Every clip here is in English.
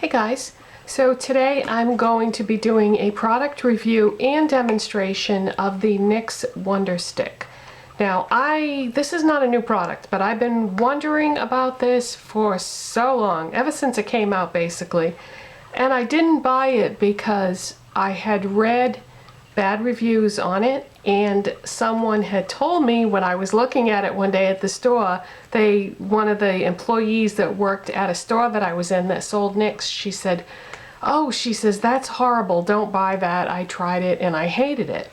Hey guys, so today I'm going to be doing a product review and demonstration of the NYX Wonder Stick. Now this is not a new product, but I've been wondering about this for so long, ever since it came out basically. And I didn't buy it because I had read bad reviews on it, and someone had told me when I was looking at it one day at the store, one of the employees that worked at a store that I was in that sold NYX, she said, "Oh," she says, "that's horrible, don't buy that. I tried it and I hated it."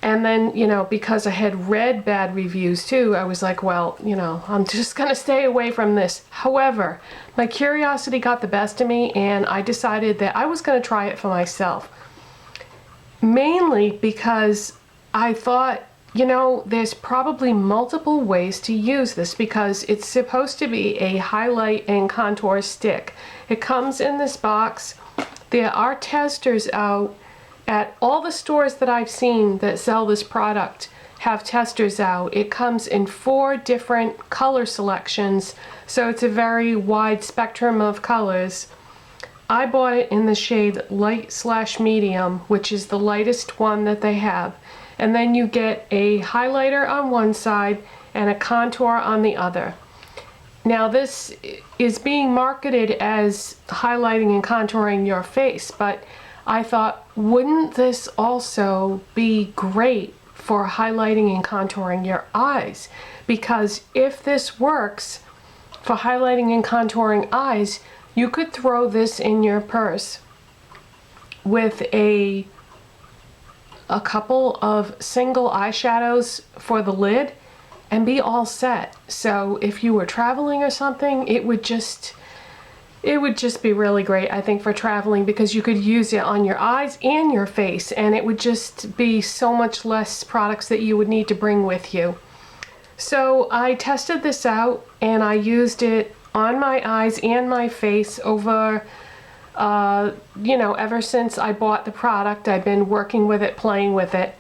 And then, you know, because I had read bad reviews too, I was like, well, you know, I'm just gonna stay away from this. However, my curiosity got the best of me and I decided that I was gonna try it for myself. Mainly because I thought, you know, there's probably multiple ways to use this because it's supposed to be a highlight and contour stick. It comes in this box. There are testers out at all the stores that I've seen that sell this product have testers out. It comes in 4 different color selections, so it's a very wide spectrum of colors. I bought it in the shade light/medium, which is the lightest one that they have. And then you get a highlighter on one side and a contour on the other. Now this is being marketed as highlighting and contouring your face, but I thought, wouldn't this also be great for highlighting and contouring your eyes? Because if this works for highlighting and contouring eyes, you could throw this in your purse with a couple of single eyeshadows for the lid and be all set. So if you were traveling or something, it would just be really great, I think, for traveling, because you could use it on your eyes and your face, and it would just be so much less products that you would need to bring with you. So I tested this out and I used it on my eyes and my face over, you know, ever since I bought the product. I've been working with it, playing with it,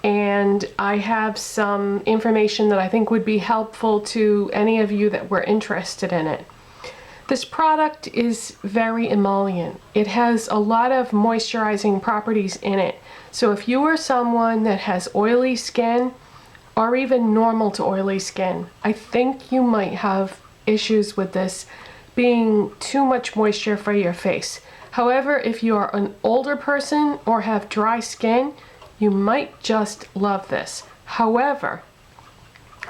and I have some information that I think would be helpful to any of you that were interested in it. This product is very emollient. It has a lot of moisturizing properties in it. So if you are someone that has oily skin or even normal to oily skin, I think you might have issues with this being too much moisture for your face. However, if you are an older person or have dry skin, you might just love this. However,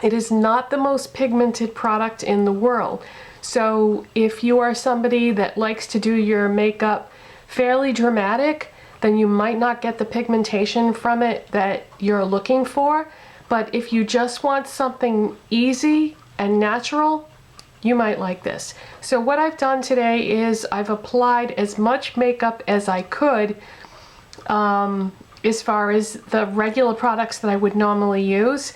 it is not the most pigmented product in the world. So if you are somebody that likes to do your makeup fairly dramatic, then you might not get the pigmentation from it that you're looking for. But if you just want something easy and natural, you might like this. So what I've done today is I've applied as much makeup as I could as far as the regular products that I would normally use,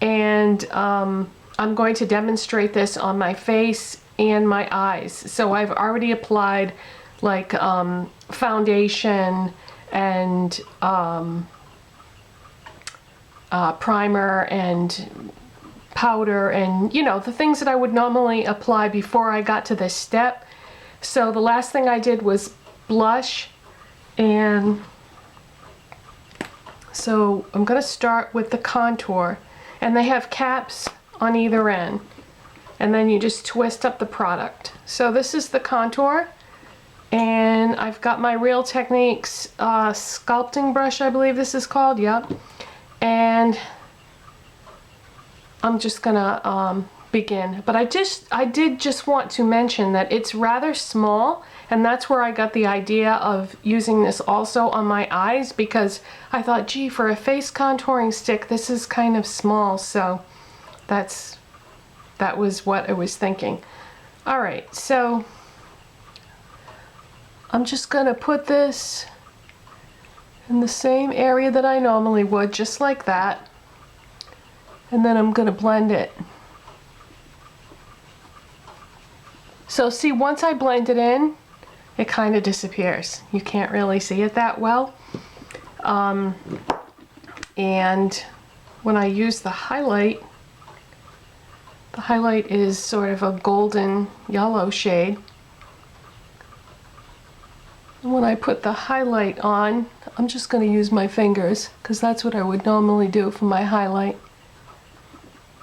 and I'm going to demonstrate this on my face and my eyes. So I've already applied like foundation and primer and powder and, you know, the things that I would normally apply before I got to this step. So the last thing I did was blush, and so I'm gonna start with the contour, and they have caps on either end, and then you just twist up the product. So this is the contour, and I've got my Real Techniques sculpting brush, I believe this is called, yep. And I'm just gonna begin, but I did just want to mention that it's rather small, and that's where I got the idea of using this also on my eyes, because I thought, gee, for a face contouring stick, this is kind of small. So that was what I was thinking. All right, so I'm just gonna put this in the same area that I normally would, just like that. And then I'm gonna blend it. So see, once I blend it in, it kind of disappears. You can't really see it that well. And when I use the highlight is sort of a golden yellow shade. When I put the highlight on, I'm just going to use my fingers because that's what I would normally do for my highlight.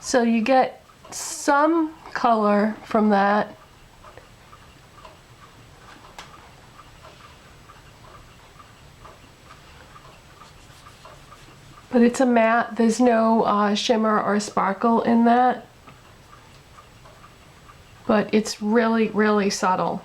So you get some color from that. But it's a matte, there's no shimmer or sparkle in that. But it's really, really subtle.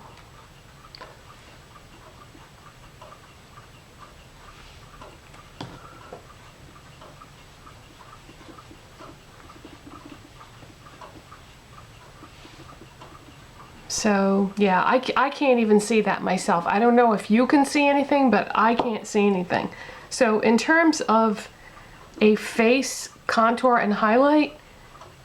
So yeah, I can't even see that myself. I don't know if you can see anything, but I can't see anything. So in terms of a face contour and highlight,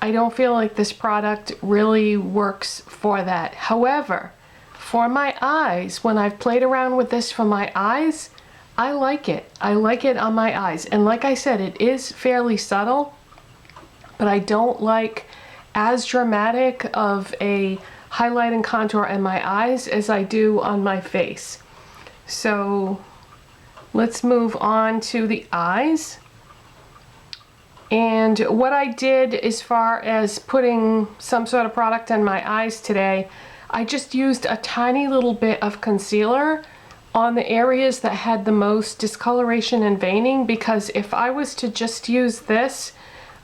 I don't feel like this product really works for that. However, for my eyes, when I've played around with this for my eyes, I like it. I like it on my eyes. And like I said, it is fairly subtle, but I don't like as dramatic of a highlight and contour in my eyes as I do on my face. So let's move on to the eyes. And what I did as far as putting some sort of product on my eyes today, I just used a tiny little bit of concealer on the areas that had the most discoloration and veining, because if I was to just use this,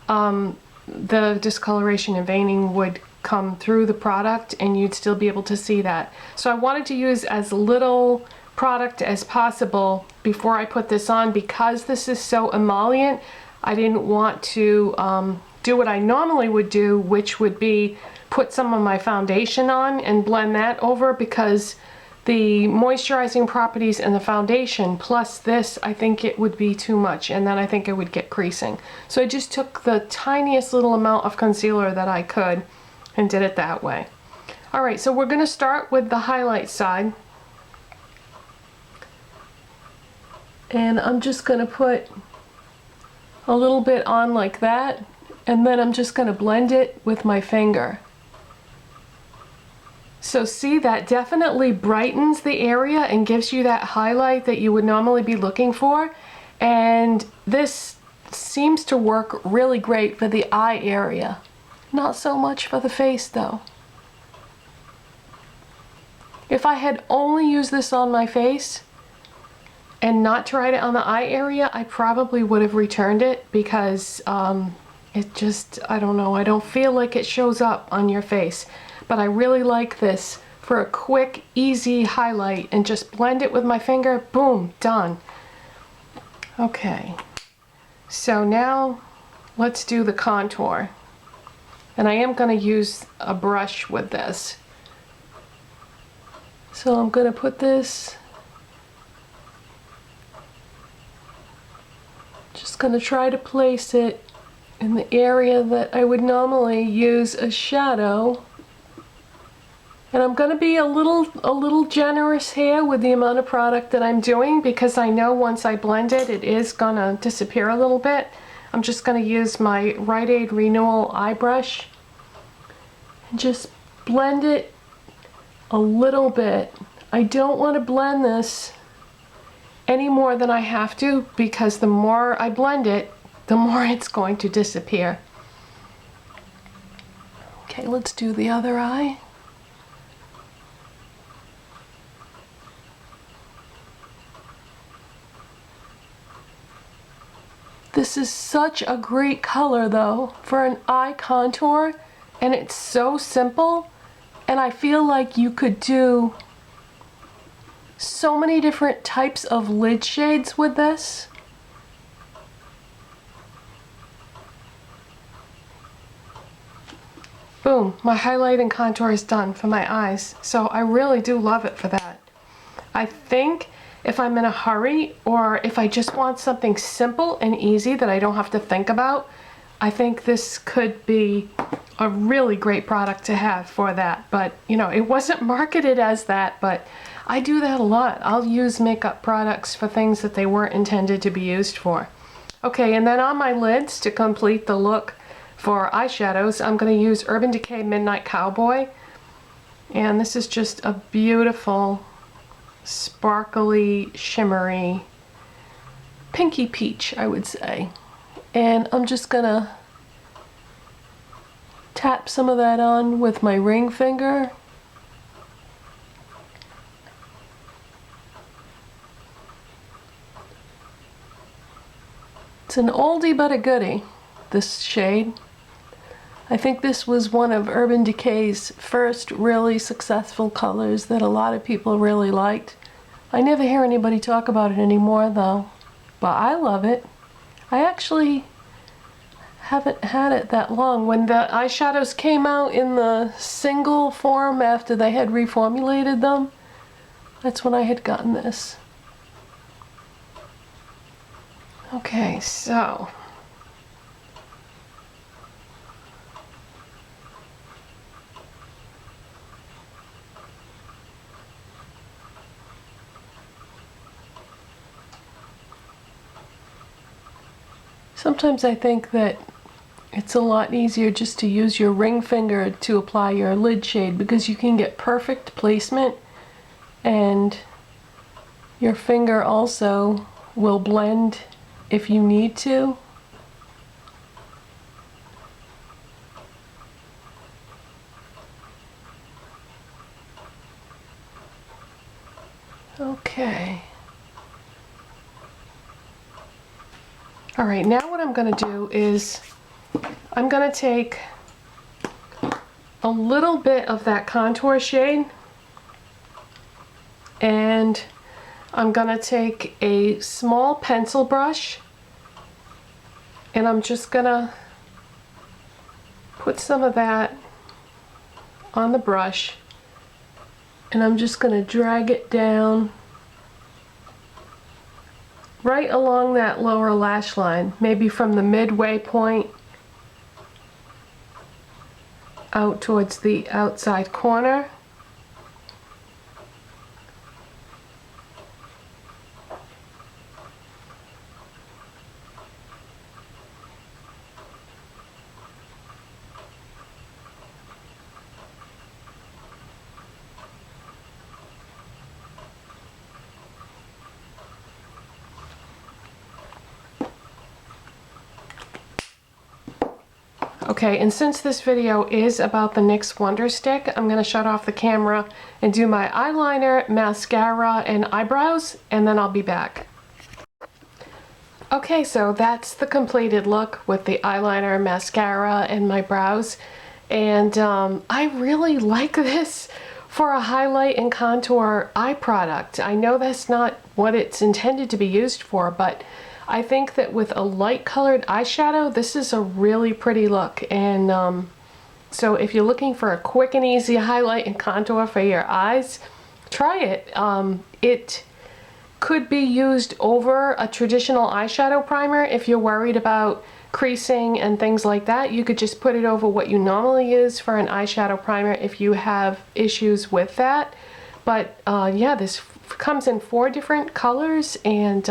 the discoloration and veining would come through the product and you'd still be able to see that. So I wanted to use as little product as possible before I put this on, because this is so emollient. I didn't want to do what I normally would do, which would be put some of my foundation on and blend that over, because the moisturizing properties in the foundation plus this, I think it would be too much, and then I think it would get creasing. So I just took the tiniest little amount of concealer that I could and did it that way. Alright, so we're going to start with the highlight side. And I'm just going to put a little bit on like that, and then I'm just going to blend it with my finger. So see, that definitely brightens the area and gives you that highlight that you would normally be looking for. And this seems to work really great for the eye area. Not so much for the face though. If I had only used this on my face and not tried it on the eye area, I probably would have returned it, because it just, I don't know, I don't feel like it shows up on your face. But I really like this for a quick, easy highlight, and just blend it with my finger, boom, done. Okay, so now let's do the contour. And I am going to use a brush with this. So I'm going to put this, just going to try to place it in the area that I would normally use a shadow. And I'm going to be a little generous here with the amount of product that I'm doing, because I know once I blend it, it is going to disappear a little bit. I'm just going to use my Rite Aid Renewal eye brush and just blend it a little bit. I don't want to blend this any more than I have to, because the more I blend it, the more it's going to disappear. Okay, let's do the other eye. This is such a great color though for an eye contour, and it's so simple, and I feel like you could do so many different types of lid shades with this. Boom, my highlight and contour is done for my eyes. So I really do love it for that. I think if I'm in a hurry, or if I just want something simple and easy that I don't have to think about, I think this could be a really great product to have for that. But you know, it wasn't marketed as that, but I do that a lot. I'll use makeup products for things that they weren't intended to be used for. Okay, and then on my lids, to complete the look for eyeshadows, I'm going to use Urban Decay Midnight Cowboy. And this is just a beautiful sparkly, shimmery, pinky peach, I would say. And I'm just gonna tap some of that on with my ring finger. It's an oldie but a goodie, this shade. I think this was one of Urban Decay's first really successful colors that a lot of people really liked. I never hear anybody talk about it anymore though, but I love it. I actually haven't had it that long. When the eyeshadows came out in the single form after they had reformulated them, that's when I had gotten this. Okay, so sometimes I think that it's a lot easier just to use your ring finger to apply your lid shade because you can get perfect placement and your finger also will blend if you need to. Okay. All right, now what I'm going to do is I'm going to take a little bit of that contour shade and I'm going to take a small pencil brush and I'm just going to put some of that on the brush and I'm just going to drag it down right along that lower lash line, maybe from the midway point out towards the outside corner. Okay, and since this video is about the NYX Wonder Stick, I'm going to shut off the camera and do my eyeliner, mascara, and eyebrows, and then I'll be back. Okay, so that's the completed look with the eyeliner, mascara, and my brows. And I really like this for a highlight and contour eye product. I know that's not what it's intended to be used for, but I think that with a light colored eyeshadow, this is a really pretty look. And so if you're looking for a quick and easy highlight and contour for your eyes, try it. It could be used over a traditional eyeshadow primer. If you're worried about creasing and things like that, you could just put it over what you normally use for an eyeshadow primer if you have issues with that. But yeah, this comes in 4 different colors and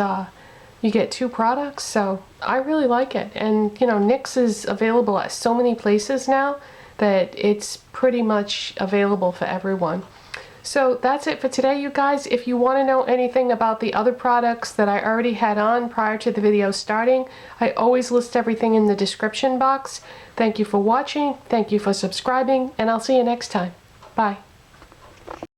you get 2 products, so I really like it. And you know, NYX is available at so many places now that it's pretty much available for everyone. So that's it for today, you guys. If you want to know anything about the other products that I already had on prior to the video starting, I always list everything in the description box. Thank you for watching, thank you for subscribing, and I'll see you next time. Bye.